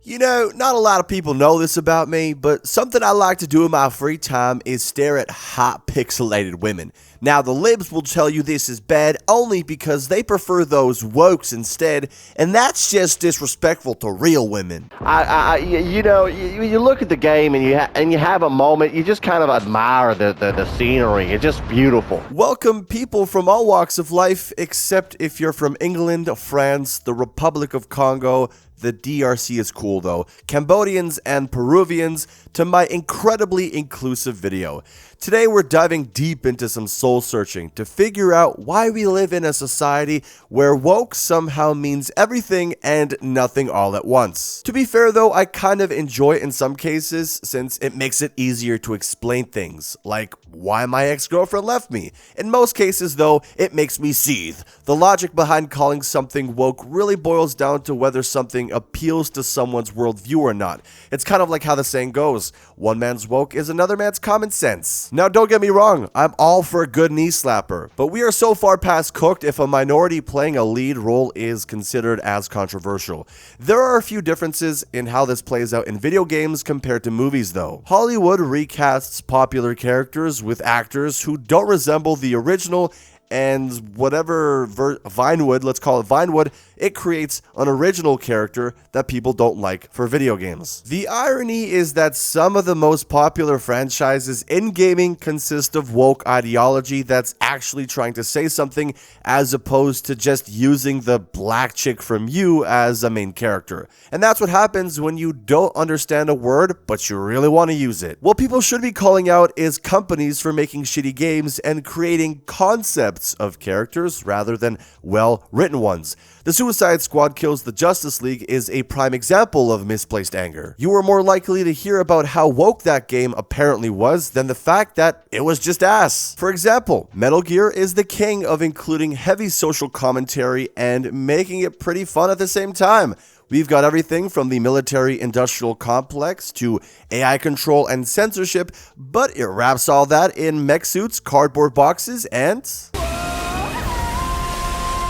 You know, not a lot of people know this about me, but something I like to do in my free time is stare at hot pixelated women. Now, the libs will tell you this is bad only because they prefer those wokes instead, and that's just disrespectful to real women. You look at the game and you have a moment, you just kind of admire the scenery. It's just beautiful. Welcome people from all walks of life, except if you're from England, France, the Republic of Congo. The DRC is cool though, Cambodians and Peruvians, to my incredibly inclusive video. Today we're diving deep into some soul searching to figure out why we live in a society where woke somehow means everything and nothing all at once. To be fair though, I kind of enjoy it in some cases since it makes it easier to explain things, like why my ex-girlfriend left me. In most cases though, it makes me seethe. The logic behind calling something woke really boils down to whether something appeals to someone's worldview or not. It's kind of like how the saying goes, one man's woke is another man's common sense. Now don't get me wrong, I'm all for a good knee slapper, but we are so far past cooked if a minority playing a lead role is considered as controversial. There are a few differences in how this plays out in video games compared to movies though. Hollywood recasts popular characters with actors who don't resemble the original, and whatever Vinewood, let's call it Vinewood, it creates an original character that people don't like for video games. The irony is that some of the most popular franchises in gaming consist of woke ideology that's actually trying to say something as opposed to just using the black chick from You as a main character. And that's what happens when you don't understand a word, but you really want to use it. What people should be calling out is companies for making shitty games and creating concepts of characters rather than well-written ones. The Suicide Squad Kills the Justice League is a prime example of misplaced anger. You are more likely to hear about how woke that game apparently was than the fact that it was just ass. For example, Metal Gear is the king of including heavy social commentary and making it pretty fun at the same time. We've got everything from the military-industrial complex to AI control and censorship, but it wraps all that in mech suits, cardboard boxes, and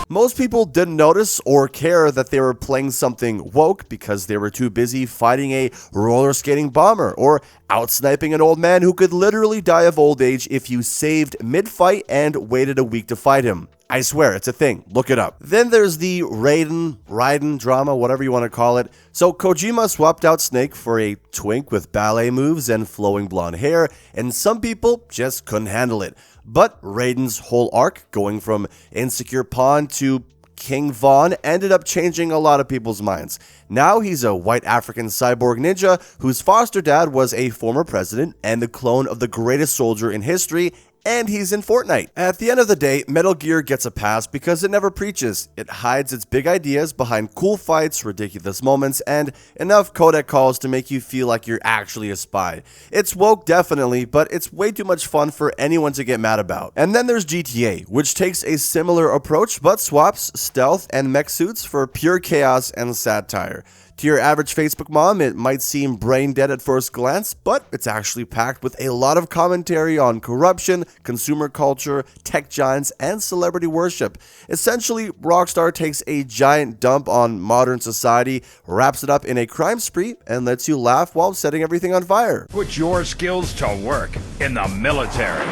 most people didn't notice or care that they were playing something woke because they were too busy fighting a roller skating bomber or outsniping an old man who could literally die of old age if you saved mid-fight and waited a week to fight him. I swear, it's a thing. Look it up. Then there's the Raiden drama, whatever you want to call it. So Kojima swapped out Snake for a twink with ballet moves and flowing blonde hair, and some people just couldn't handle it. But Raiden's whole arc, going from insecure pawn to King Vaughn, ended up changing a lot of people's minds. Now he's a white African cyborg ninja whose foster dad was a former president and the clone of the greatest soldier in history, and he's in Fortnite. At the end of the day, Metal Gear gets a pass because it never preaches. It hides its big ideas behind cool fights, ridiculous moments, and enough codec calls to make you feel like you're actually a spy. It's woke definitely, but it's way too much fun for anyone to get mad about. And then there's GTA, which takes a similar approach but swaps stealth and mech suits for pure chaos and satire. To your average Facebook mom, it might seem brain dead at first glance, but it's actually packed with a lot of commentary on corruption, consumer culture, tech giants, and celebrity worship. Essentially, Rockstar takes a giant dump on modern society, wraps it up in a crime spree, and lets you laugh while setting everything on fire. Put your skills to work in the military.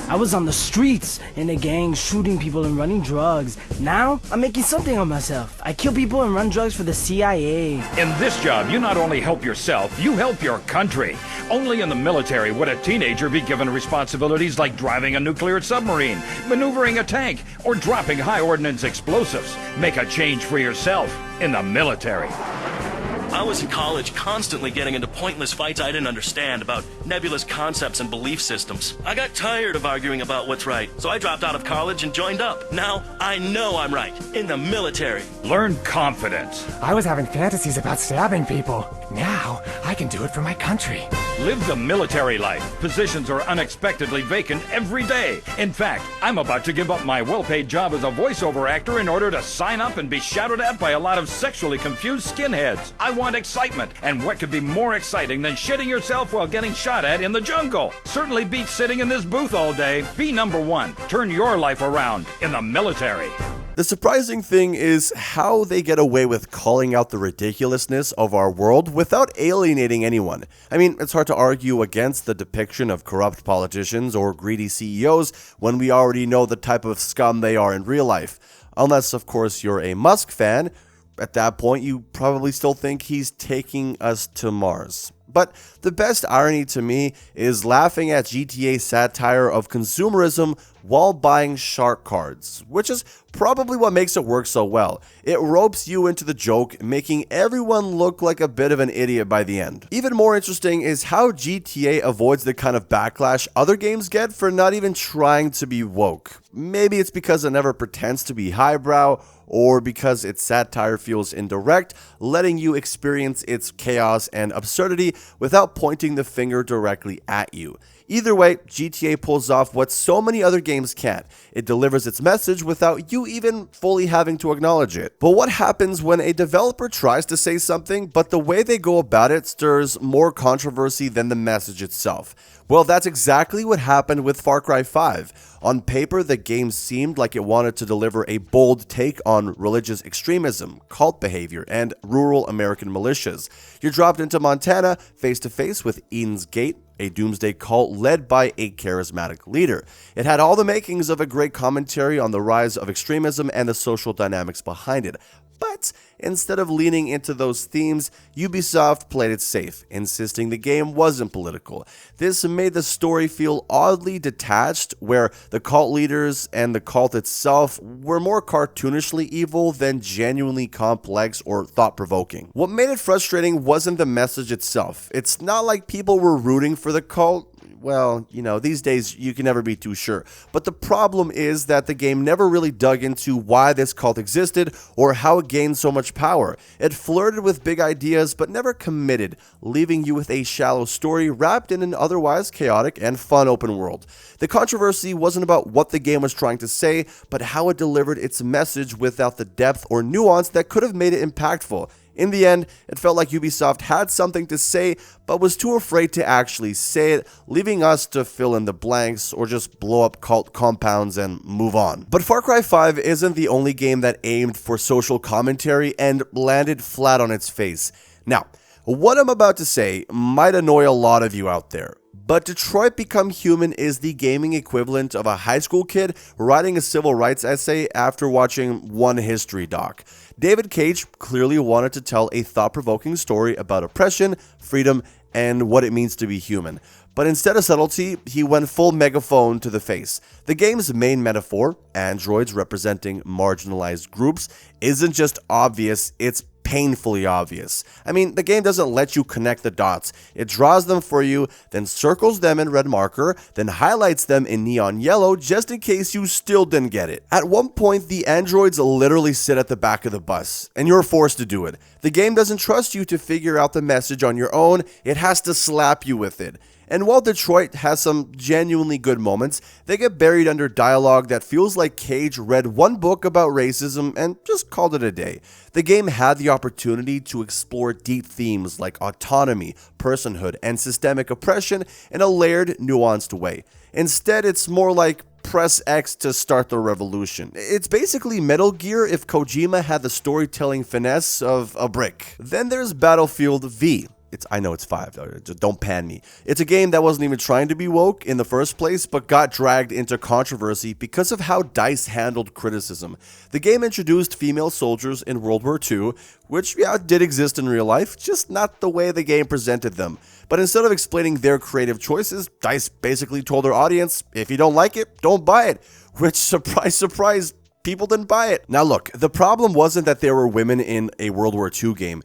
I was on the streets in a gang shooting people and running drugs. Now, I'm making something of myself. I kill people and run drugs for the CIA. In this job, you not only help yourself, you help your country. Only in the military would a teenager be given responsibilities like driving a nuclear submarine, maneuvering a tank, or dropping high ordnance explosives. Make a change for yourself in the military. I was in college constantly getting into pointless fights I didn't understand about nebulous concepts and belief systems. I got tired of arguing about what's right, so I dropped out of college and joined up. Now, I know I'm right. In the military. Learn confidence. I was having fantasies about stabbing people. Now, I can do it for my country. Live the military life. Positions are unexpectedly vacant every day. In fact, I'm about to give up my well-paid job as a voiceover actor in order to sign up and be shouted at by a lot of sexually confused skinheads. I want excitement, and what could be more exciting than shitting yourself while getting shot at in the jungle? Certainly beats sitting in this booth all day. Be number one. Turn your life around in the military. The surprising thing is how they get away with calling out the ridiculousness of our world without alienating anyone. I mean, it's hard to argue against the depiction of corrupt politicians or greedy CEOs when we already know the type of scum they are in real life. Unless, of course, you're a Musk fan. At that point, you probably still think he's taking us to Mars. But the best irony to me is laughing at GTA's satire of consumerism while buying shark cards, which is probably what makes it work so well. It ropes you into the joke, making everyone look like a bit of an idiot by the end. Even more interesting is how GTA avoids the kind of backlash other games get for not even trying to be woke. Maybe it's because it never pretends to be highbrow, or because its satire feels indirect, letting you experience its chaos and absurdity without pointing the finger directly at you. Either way, GTA pulls off what so many other games can't. It delivers its message without you even fully having to acknowledge it. But what happens when a developer tries to say something, but the way they go about it stirs more controversy than the message itself? Well, that's exactly what happened with Far Cry 5. On paper, the game seemed like it wanted to deliver a bold take on religious extremism, cult behavior, and rural American militias. You're dropped into Montana, face to face with Eden's Gate, a doomsday cult led by a charismatic leader. It had all the makings of a great commentary on the rise of extremism and the social dynamics behind it. But instead of leaning into those themes, Ubisoft played it safe, insisting the game wasn't political. This made the story feel oddly detached, where the cult leaders and the cult itself were more cartoonishly evil than genuinely complex or thought-provoking. What made it frustrating wasn't the message itself. It's not like people were rooting for the cult. Well, you know, these days you can never be too sure. But the problem is that the game never really dug into why this cult existed or how it gained so much power. It flirted with big ideas but never committed, leaving you with a shallow story wrapped in an otherwise chaotic and fun open world. The controversy wasn't about what the game was trying to say, but how it delivered its message without the depth or nuance that could have made it impactful. In the end, it felt like Ubisoft had something to say, but was too afraid to actually say it, leaving us to fill in the blanks or just blow up cult compounds and move on. But Far Cry 5 isn't the only game that aimed for social commentary and landed flat on its face. Now, what I'm about to say might annoy a lot of you out there, but Detroit Become Human is the gaming equivalent of a high school kid writing a civil rights essay after watching one history doc. David Cage clearly wanted to tell a thought-provoking story about oppression, freedom, and what it means to be human. But instead of subtlety, he went full megaphone to the face. The game's main metaphor, androids representing marginalized groups, isn't just obvious, it's painfully obvious. I mean, the game doesn't let you connect the dots. It draws them for you, then circles them in red marker, then highlights them in neon yellow just in case you still didn't get it. At one point, the androids literally sit at the back of the bus, and you're forced to do it. The game doesn't trust you to figure out the message on your own, it has to slap you with it. And while Detroit has some genuinely good moments, they get buried under dialogue that feels like Cage read one book about racism and just called it a day. The game had the opportunity to explore deep themes like autonomy, personhood, and systemic oppression in a layered, nuanced way. Instead, it's more like press X to start the revolution. It's basically Metal Gear if Kojima had the storytelling finesse of a brick. Then there's Battlefield V. I know it's 5, don't pan me. It's a game that wasn't even trying to be woke in the first place, but got dragged into controversy because of how DICE handled criticism. The game introduced female soldiers in World War II, which did exist in real life, just not the way the game presented them. But instead of explaining their creative choices, DICE basically told their audience, if you don't like it, don't buy it. Which, surprise, surprise, people didn't buy it. Now look, the problem wasn't that there were women in a World War II game.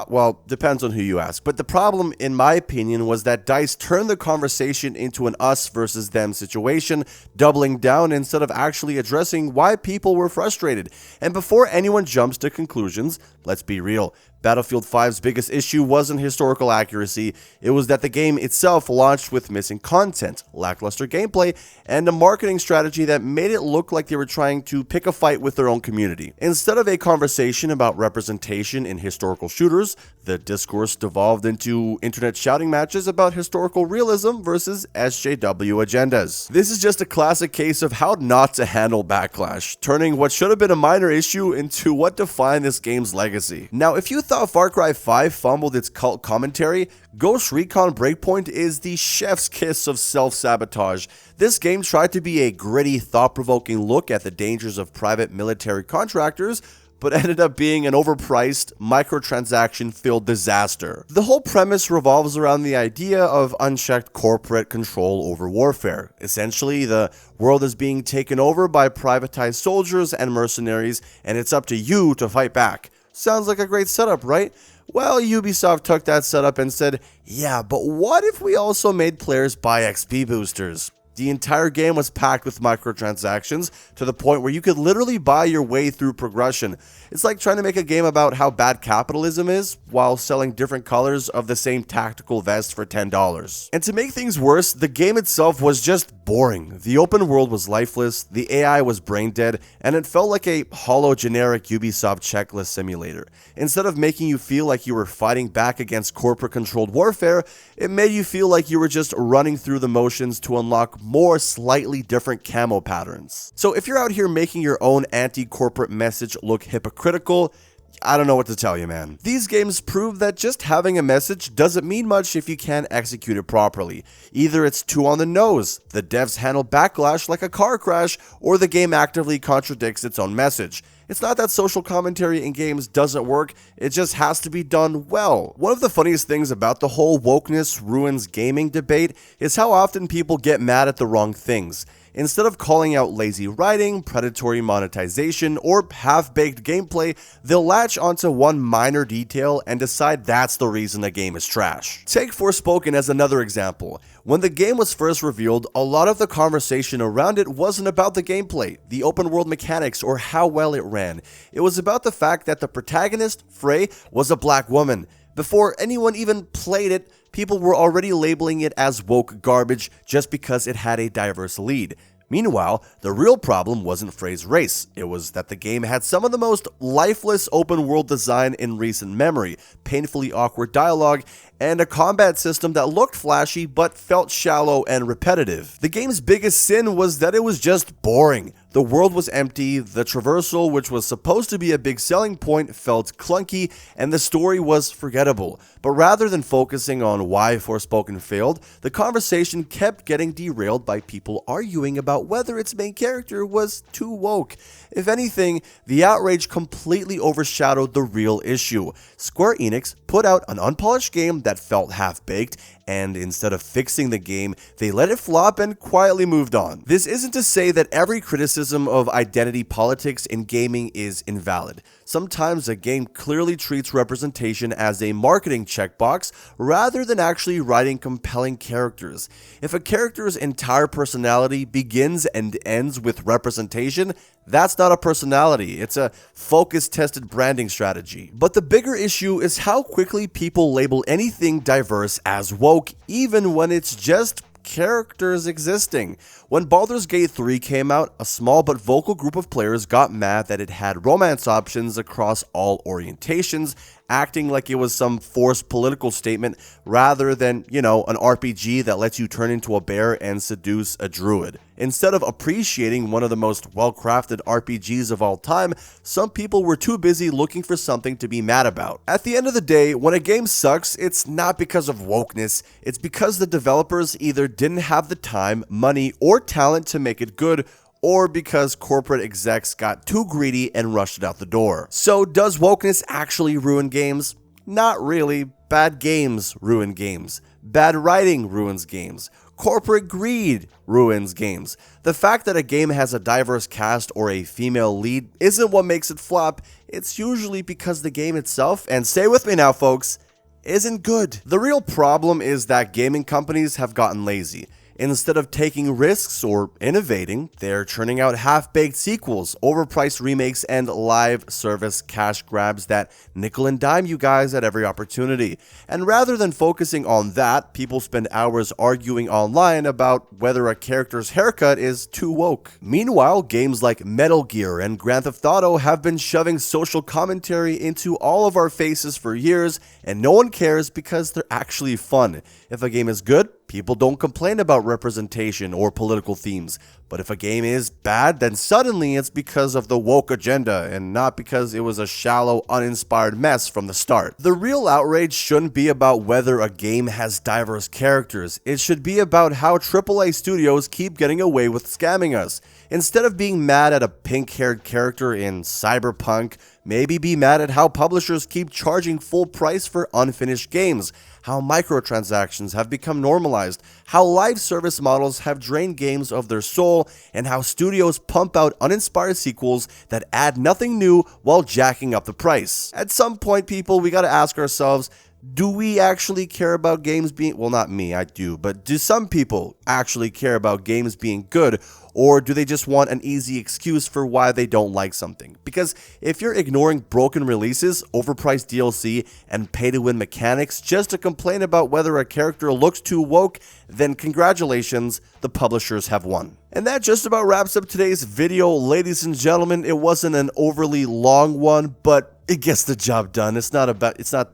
Well, depends on who you ask. But the problem, in my opinion, was that DICE turned the conversation into an us versus them situation, doubling down instead of actually addressing why people were frustrated. And before anyone jumps to conclusions, let's be real. Battlefield 5's biggest issue wasn't historical accuracy, it was that the game itself launched with missing content, lackluster gameplay, and a marketing strategy that made it look like they were trying to pick a fight with their own community. Instead of a conversation about representation in historical shooters, the discourse devolved into internet shouting matches about historical realism versus SJW agendas. This is just a classic case of how not to handle backlash, turning what should have been a minor issue into what defined this game's legacy. Now, if you thought Far Cry 5 fumbled its cult commentary, Ghost Recon Breakpoint is the chef's kiss of self-sabotage. This game tried to be a gritty, thought-provoking look at the dangers of private military contractors, but ended up being an overpriced, microtransaction-filled disaster. The whole premise revolves around the idea of unchecked corporate control over warfare. Essentially, the world is being taken over by privatized soldiers and mercenaries, and it's up to you to fight back. Sounds like a great setup, right? Well, Ubisoft took that setup and said, yeah, but what if we also made players buy XP boosters? The entire game was packed with microtransactions to the point where you could literally buy your way through progression. It's like trying to make a game about how bad capitalism is while selling different colors of the same tactical vest for $10. And to make things worse, the game itself was just boring. The open world was lifeless, the AI was brain dead, and it felt like a hollow generic Ubisoft checklist simulator. Instead of making you feel like you were fighting back against corporate-controlled warfare, it made you feel like you were just running through the motions to unlock more slightly different camo patterns. So if you're out here making your own anti-corporate message look hypocritical, I don't know what to tell you, man. These games prove that just having a message doesn't mean much if you can't execute it properly. Either it's too on the nose, the devs handle backlash like a car crash, or the game actively contradicts its own message. It's not that social commentary in games doesn't work, it just has to be done well. One of the funniest things about the whole wokeness ruins gaming debate is how often people get mad at the wrong things. Instead of calling out lazy writing, predatory monetization, or half-baked gameplay, they'll latch onto one minor detail and decide that's the reason the game is trash. Take Forspoken as another example. When the game was first revealed, a lot of the conversation around it wasn't about the gameplay, the open world mechanics, or how well it ran. It was about the fact that the protagonist, Frey, was a black woman. Before anyone even played it, people were already labeling it as woke garbage just because it had a diverse lead. Meanwhile, the real problem wasn't Frey's race, it was that the game had some of the most lifeless open world design in recent memory, painfully awkward dialogue, and a combat system that looked flashy but felt shallow and repetitive. The game's biggest sin was that it was just boring. The world was empty, the traversal, which was supposed to be a big selling point, felt clunky, and the story was forgettable. But rather than focusing on why Forspoken failed, the conversation kept getting derailed by people arguing about whether its main character was too woke. If anything, the outrage completely overshadowed the real issue. Square Enix put out an unpolished game that felt half-baked, and instead of fixing the game, they let it flop and quietly moved on. This isn't to say that every criticism of identity politics in gaming is invalid. Sometimes a game clearly treats representation as a marketing checkbox rather than actually writing compelling characters. If a character's entire personality begins and ends with representation, that's not a personality, it's a focus-tested branding strategy. But the bigger issue is how quickly people label anything diverse as woke, even when it's just characters existing. When Baldur's Gate 3 came out, a small but vocal group of players got mad that it had romance options across all orientations, acting like it was some forced political statement rather than, an RPG that lets you turn into a bear and seduce a druid. Instead of appreciating one of the most well-crafted RPGs of all time, some people were too busy looking for something to be mad about. At the end of the day, when a game sucks, it's not because of wokeness, it's because the developers either didn't have the time, money, or talent to make it good, or because corporate execs got too greedy and rushed it out the door. So does wokeness actually ruin games? Not really. Bad games ruin games. Bad writing ruins games. Corporate greed ruins games. The fact that a game has a diverse cast or a female lead isn't what makes it flop. It's usually because the game itself, and stay with me now folks, isn't good. The real problem is that gaming companies have gotten lazy. Instead of taking risks or innovating, they're churning out half-baked sequels, overpriced remakes, and live service cash grabs that nickel and dime you guys at every opportunity. And rather than focusing on that, people spend hours arguing online about whether a character's haircut is too woke. Meanwhile, games like Metal Gear and Grand Theft Auto have been shoving social commentary into all of our faces for years, and no one cares because they're actually fun. If a game is good, people don't complain about representation or political themes. But if a game is bad, then suddenly it's because of the woke agenda and not because it was a shallow, uninspired mess from the start. The real outrage shouldn't be about whether a game has diverse characters. It should be about how AAA studios keep getting away with scamming us. Instead of being mad at a pink-haired character in Cyberpunk, maybe be mad at how publishers keep charging full price for unfinished games, how microtransactions have become normalized, how live service models have drained games of their soul, and how studios pump out uninspired sequels that add nothing new while jacking up the price. At some point, people, we gotta ask ourselves, do we actually care about games being, well, not me, I do, but do some people actually care about games being good, or do they just want an easy excuse for why they don't like something? Because if you're ignoring broken releases, overpriced DLC, and pay-to-win mechanics just to complain about whether a character looks too woke, then congratulations, the publishers have won. And that just about wraps up today's video, ladies and gentlemen. It wasn't an overly long one, but it gets the job done. It's not,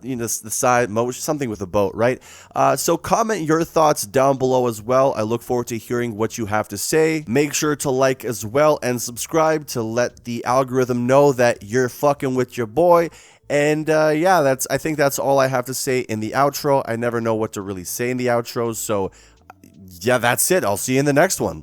you know, the side motion, something with a boat, right? So comment your thoughts down below as well. I look forward to hearing what you have to say. Make sure to like as well and subscribe to let the algorithm know that you're fucking with your boy. And yeah, I think that's all I have to say in the outro. I never know what to really say in the outros, so yeah, that's it. I'll see you in the next one.